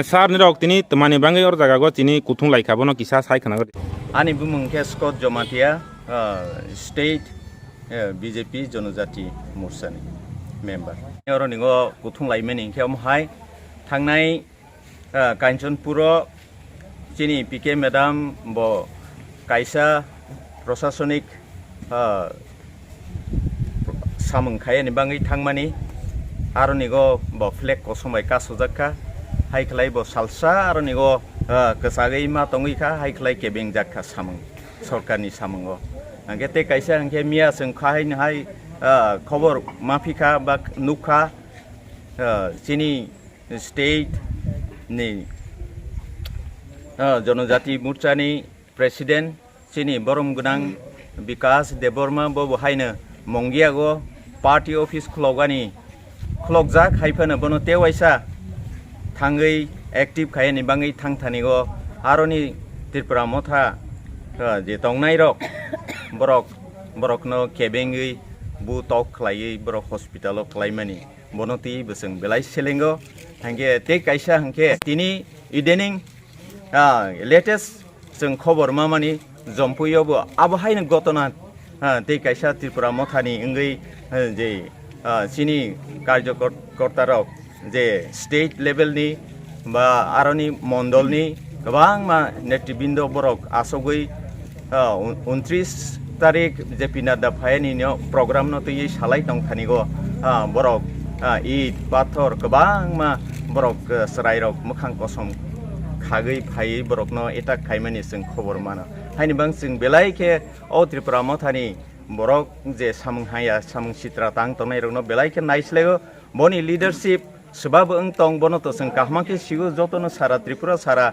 sar ni rok tini temani bangai or jaga go tini kutung lai khabono kisa sai khana go Ani bumung ke Scott Jomatia state BJP Jonojati Morsani member. Oro ningo kutung lai meni ke hai thangnai Kanchanpuro chini PK madam bo kaisa prosasonik samung khaya ni bangai thangmani aro nigo bo flag ko somai ka sojakka hai khlai bo salsa aro nigo kesagai ma tongui kha hai khlai kebeng jakka samung sorkarni samungo angete kaisa angke mia sing khai ni hai khobor mafika ba nukha chini state ni Jonojati Morchani president chini borom gunang Vikas Deborma bo haina mongiago party office khlogani khlokjak haifana bono tewaisa thangai active khayani bangai thangthanigo aroni Tripura motha je tongnai rok borokno kebengui bu tok khlai borok hospital khlaimani bonoti beseng belai selengo hangge te kaisa hangke tini idening latest जों खबर मामानि जम्पुयावबो आबहायनो गतना ते कायसा त्रिपुरा मथानि इंगै जे सिनि कार्यकर्तारक जे state लेभेलनि बा आरनि मण्डलनि गोबां मा नेतृबृन्द बरक आसगै 29 तारिख जे पिनादा फायनि programme न तयै सालाय दंखानिगो बरक ईद पाथर गोबां मा बरक सरायरक मोखां कसम खागै फायै बरकनो एटाक खायमानि जों खबर माना हायनि बां जों बेलायखे औ त्रिपुरा मथानि बरक जे सामुं हाया सामुं सित्रा तां तनाय रनो बेलायखे नायस्लेगो बनि लिडारशिप सबाबो ओं तंग बनो तो जों काहमाके सिगो जतनो सारा त्रिपुरा सारा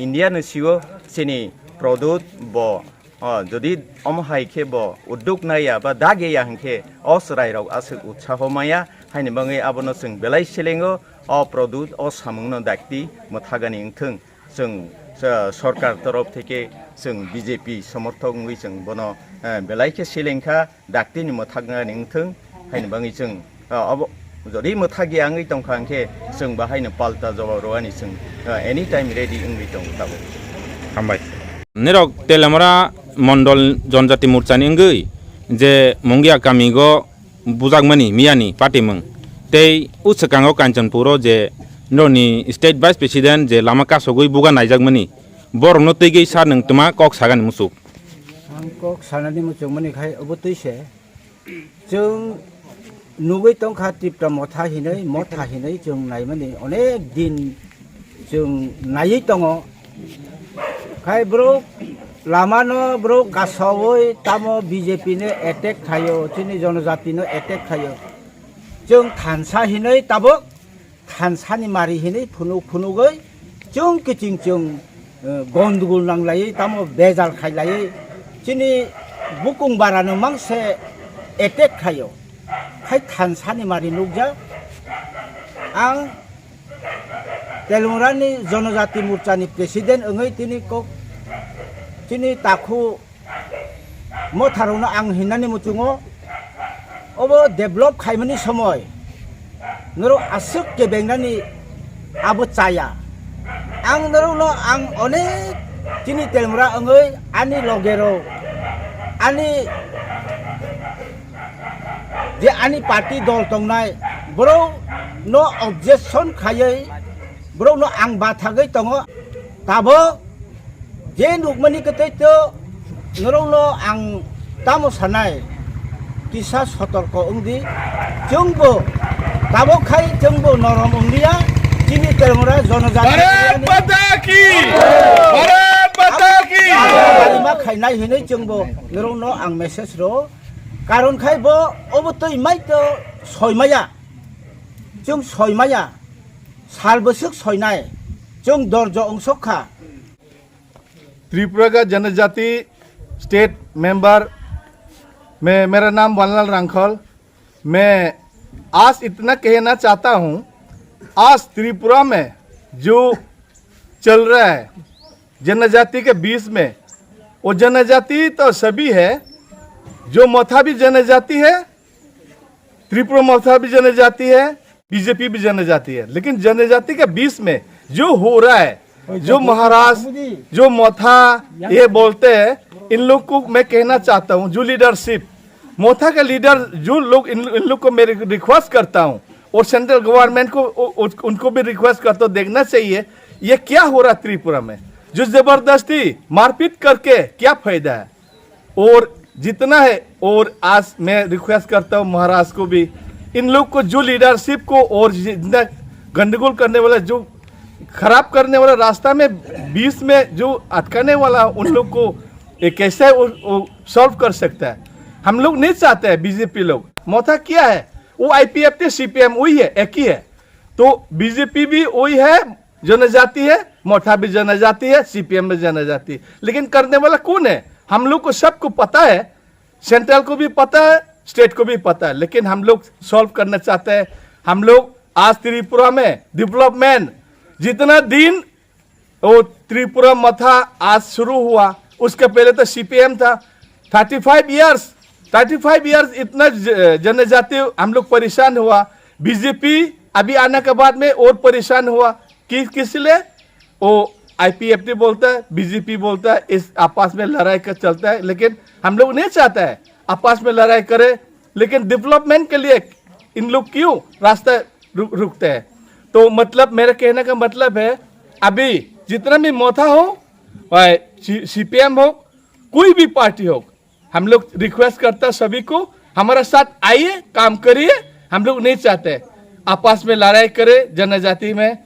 इंडिया न सिगो सिनि प्रदुत ब যদি অমহাইকে ব উদ্যোগ নাইয়া বা দাগেয়া হংকে অসরাইরক আসক উৎসাহমায়া হাইনি বাঙै আবনো जों बेलाय सेलेंगो अ प्रदुत अ सामुंनो दाक्ति मथागानि ओंथों जों सरकार तरफ থেকে जों बीजेपी समर्थक मै जों बनो बेलायके सेलेंखा दाक्तिनि मथागानि ओंथों हाइनि बाङै जों যদি मथागिया आङै दंखांके जों बाहायनो पाल्टा जवाब रवानि जों एनी टाइम रेडी ओंै दं ताबो हामबाय निरक तेलेमरा मण्डल जनजाति मोर्चानि इंगै जे मंगिया कामिगो बुजागमानि मियानि पार्टीमों तै उचकांगो कांचनपुरो जे नोनि स्टेट वाइस प्रेसिडेंट जे लामा कासगै बुगा नायजागमानि बरनो तैगै सा नोंतमा कक सागानि मुसुक आं कक सानानि मुसुक मानि खाय अबतैसे जों नुगै तंखा त्रिपुरा मथाहिनै जों नायमानि अनेक दिन जों नायै दङ खाय ब्रो लामानो ब्रो गासावै तामो बीजेपी ने एटेक थायो चिनि जनजाति नो एटेक थायो जों थानसा हिनै ताबो थानसानि मारि हिनै फुनुगै जों किचिं जों गन्दगोल नांलायै तामो बेजाल खायलायै चिनि बुकुं बारानो मांसे एटेक थायो खाय थानसानि मारि नुगजा आं तेलंगानानि जनजाति मोर्चानि प्रेसिडेंट ओङै तिनि कक चिनि ताखु मथारावनो आं हिन्नानि मुचुङो अब डेभलप खायमानि समय नरो आसुक केबेंनानि आबो चाया आं नरोनो आं अनेक चिनि तेलंगाना ओङै आनि लगेरो आनि जे आनि पार्टी दल तंनाय ब्रो नो ऑब्जेक्शन खायै ब्रो नो आं बाथागै दङ ताबो जे नुगमानि कतैतो नरोनो आं तामो सानाय किसा सतर्क ओंदि जोंबो ताबो खाय जोंबो नरम ओंदिया चिनि तेलंगाना जनजाति मा खायनाय हिनै जोंबो नरोनो आं मेसेज रो कारण खाय बो अबतै माइतो सयमाया जों सयमाया सालबोसोक सयनाय जों दर्ज अंशखा त्रिपुरा का जनजाति स्टेट मेंबर मैं मेरा नाम वनलाल रांखल मैं आज इतना कहना चाहता हूँ आज त्रिपुरा में जो चल रहा है जनजाति के बीच में वो जनजाति तो सभी है जो मथा भी जनजाति है त्रिपुरा मथा भी जनजाति है बीजेपी भी जनजाति है लेकिन जनजाति के बीच में जो हो रहा है, जो महाराष्ट्र, जो मोथा ये बोलते हैं, इन लोग को मैं कहना चाहता हूँ, जो लीडरशिप मोथा का लीडर, जो लोग इन लोग को मैं रिक्वेस्ट करता हूँ, और सेंट्रल गवर्नमेंट को उनको भी रिक्वेस्ट करता हूँ, देखना चाहिए ये क्या हो रहा है त्रिपुरा में, जो जबरदस्ती मारपीट करके क्या फायदा है। और जितना है, और आज मैं रिक्वेस्ट करता हूँ महाराष्ट्र को भी, इन लोग को जो लीडरशिप को और जितना गंडगोल करने वाला, जो खराब करने वाला, रास्ता में बीच में जो अटकाने वाला, उन लोग को कैसे वो सॉल्व कर सकता है। हम लोग नहीं चाहते हैं, बीजेपी लोग। मोथा क्या है, वो IPFT CPM वही है, एक ही है। तो बीजेपी भी वही है, जनजाति है, मोथा भी जनजाति है, CPM भी जनजाति है, लेकिन करने वाला कौन है? हम लोग को सबको पता है, सेंट्रल को भी पता है, स्टेट को भी पता है, लेकिन हम लोग सॉल्व करना चाहते हैं। हम लोग आज त्रिपुरा में डेवलपमेंट जितना दिन वो त्रिपुरा मथा आज शुरू हुआ, उसके पहले तो CPM था। 35 इयर्स इतना जनजाति हम लोग परेशान हुआ। बीजेपी अभी आने के बाद में और परेशान हुआ किस लिए? वो IPFT बोलता है, बीजेपी बोलता है, इस आपस में लड़ाई का चलता है। लेकिन हम लोग नहीं चाहते हैं आपस में लड़ाई करे, लेकिन डेवलपमेंट के लिए इन लोग क्यों रास्ता रुकते हैं? तो मतलब मेरे कहने का मतलब है, अभी जितना भी मोथा हो, CPM हो, कोई भी पार्टी हो, हम लोग रिक्वेस्ट करता है सभी को, हमारे साथ आइए, काम करिए। हम लोग नहीं चाहते आपस में लड़ाई करे जनजाति में।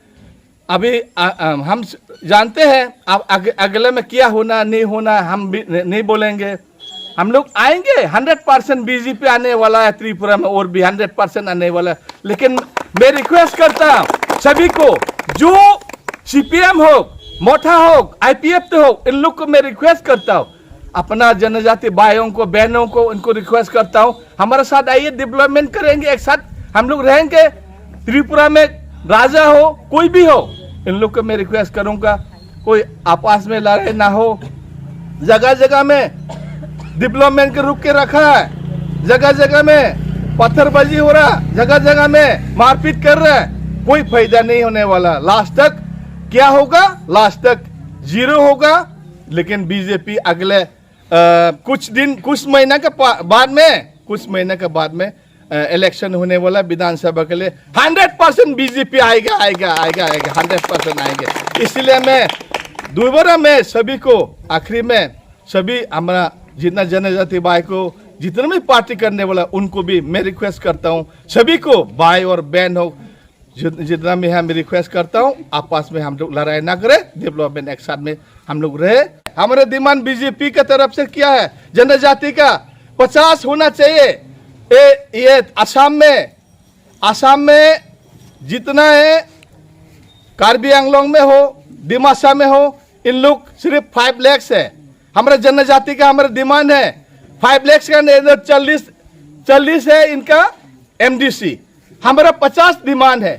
अभी हम जानते हैं अब अगले में क्या होना नहीं होना हम भी नहीं बोलेंगे। हम लोग आएंगे, 100% बीजेपी आने वाला है त्रिपुरा में, और भी 100% आने वाला है। लेकिन मैं रिक्वेस्ट करता हूं सभी को, जो CPM हो, मोथा हो, IPFT हो, इन लोग को मैं रिक्वेस्ट करता हूं, अपना जनजाति भाइयों को, बहनों को, उनको रिक्वेस्ट करता हूं, हमारे साथ आइए, डेवलपमेंट करेंगे, एक साथ हम लोग रहेंगे। त्रिपुरा में राजा हो, कोई भी हो, इन लोग को मैं रिक्वेस्ट करूंगा, कोई आपस में लड़ाई ना हो। जगह जगह में डेवलपमेंट के रुक के रखा है, जगह जगह में पत्थरबाजी हो रहा, जगह जगह में मारपीट कर रहा है, कोई फायदा नहीं होने वाला। लास्ट तक क्या होगा? लास्ट तक जीरो होगा। लेकिन बीजेपी अगले कुछ महीना के बाद में इलेक्शन होने वाला विधानसभा के लिए 100% बीजेपी आएगा 100% आएंगे। इसलिए मैं दोबारा में सभी को, आखिरी में सभी हमारा जितना जनजाति भाई को, जितना भी पार्टी करने वाला, उनको भी मैं रिक्वेस्ट करता हूँ, सभी को, भाई और बहन हो, जितना भी है मैं रिक्वेस्ट करता हूँ, आपस में हम लोग लड़ाई ना करें, डेवलपमेंट एक साथ में हम लोग रहे। हमारे डिमांड बीजेपी की तरफ से क्या है? जनजाति का 50 होना चाहिए। ये आसाम में जितना है, कार्बी आंगलोंग में हो, डिमासा में हो, इन लोग सिर्फ 5 लाख है। हमारे जनजाति का हमारा डिमांड है 5 लाख का, इधर 40 है इनका MDC, हमारा 50 डिमांड है।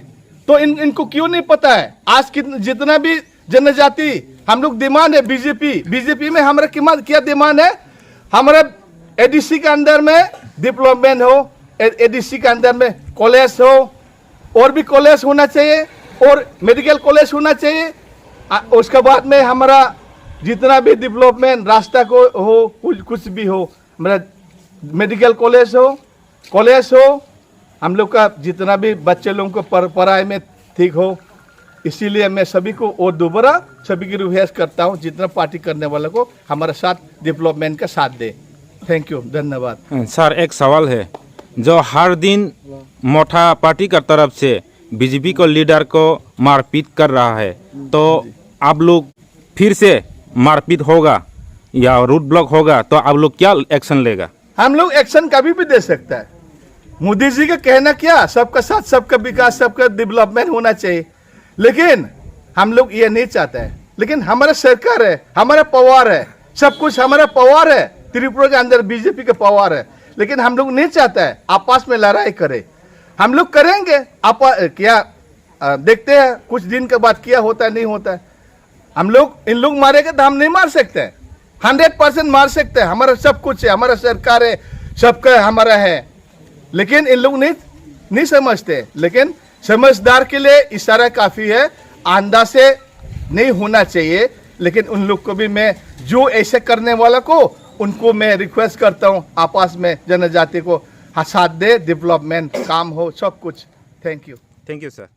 तो इनको क्यों नहीं पता है? आज जितना भी जनजाति हम लोग डिमांड है, बीजेपी में हमारा क्या डिमांड है? हमारा ADC के अंदर में डेवलपमेंट हो, ADC के अंदर में कॉलेज हो, और भी कॉलेज होना चाहिए, और मेडिकल कॉलेज होना चाहिए। उसके बाद में हमारा जितना भी डेवलपमेंट, रास्ता को हो, कुछ भी हो, हमारा मेडिकल कॉलेज हो, हम लोग का जितना भी बच्चे लोगों को पढ़ाई में ठीक हो। इसीलिए मैं सभी को और दोबारा सभी की रिक्वेस्ट करता हूँ, जितना पार्टी करने वाले को हमारे साथ डेवलपमेंट का साथ दे। थैंक यू, धन्यवाद। सर, एक सवाल है, जो हर दिन मोथा पार्टी का तरफ से बीजेपी को लीडर को मारपीट कर रहा है, तो आप लोग फिर से मारपीट होगा या रूट ब्लॉक होगा, तो आप लोग क्या एक्शन लेगा? हम लोग एक्शन कभी भी दे सकता है। मोदी जी का कहना क्या, सबका साथ, सबका विकास, सबका डेवलपमेंट होना चाहिए, लेकिन हम लोग ये नहीं चाहते हैं। लेकिन हमारा सरकार है, हमारा पावर है, सब कुछ हमारा पावर है, त्रिपुरा के अंदर बीजेपी का पावर है, लेकिन हम लोग नहीं चाहते हैं आपस में लड़ाई करे। हम लोग करेंगे, आप क्या देखते हैं कुछ दिन के बाद क्या होता है नहीं होता है। हम लोग इन लोग मारेंगे तो हम नहीं मार सकते, 100% मार सकते हैं। हमारा सब कुछ है, हमारा सरकार है, सबका हमारा है, लेकिन इन लोग नहीं समझते। लेकिन समझदार के लिए इशारा काफी है। आंधा से नहीं होना चाहिए, लेकिन उन लोग को भी मैं जो ऐसे करने वाला को उनको मैं रिक्वेस्ट करता हूँ आपस में जनजाति को साथ दे, डेवलपमेंट काम हो सब कुछ। Thank you. Thank you sir.